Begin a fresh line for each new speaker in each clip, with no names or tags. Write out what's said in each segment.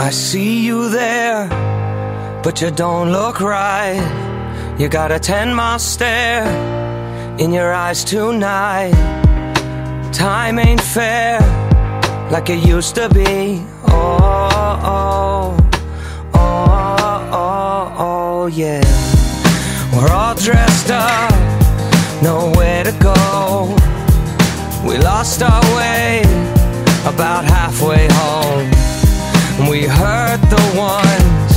I see you there, but you don't look right. You got a 10-mile stare in your eyes tonight. Time ain't fair like it used to be. Oh, oh, oh, oh, oh, yeah. We're all dressed up, nowhere to go. We lost our way about halfway home. We hurt the ones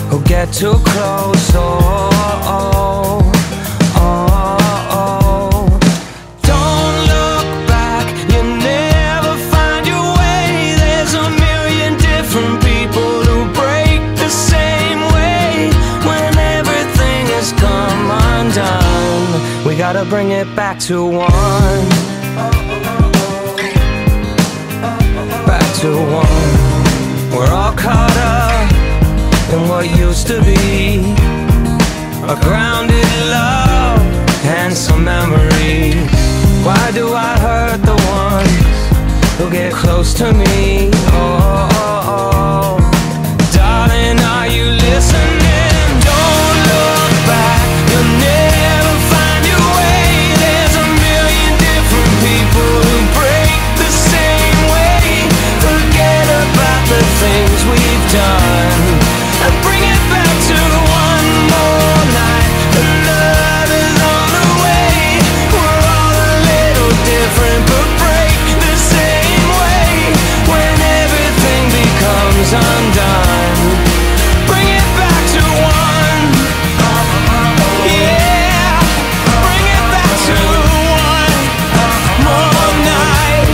who get too close. Oh, oh, oh, oh. Don't look back, you never find your way. There's a million different people who break the same way. When everything has come undone, we gotta bring it back to one. Back to one. We're all caught up in what used to be a grounded love and some memories. Why do I hurt the ones who get close to me? Oh, oh, oh. Darling, are you listening? Don't look back, you'll never find your way. There's a million different people who break the same way. Forget about the things we've done and bring it back to one more night. Love is on the way. We're all a little different, but break the same way. When everything becomes undone, bring it back to one. Yeah, bring it back to one more night.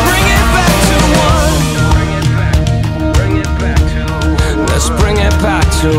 Bring it back to one. Let's bring it back to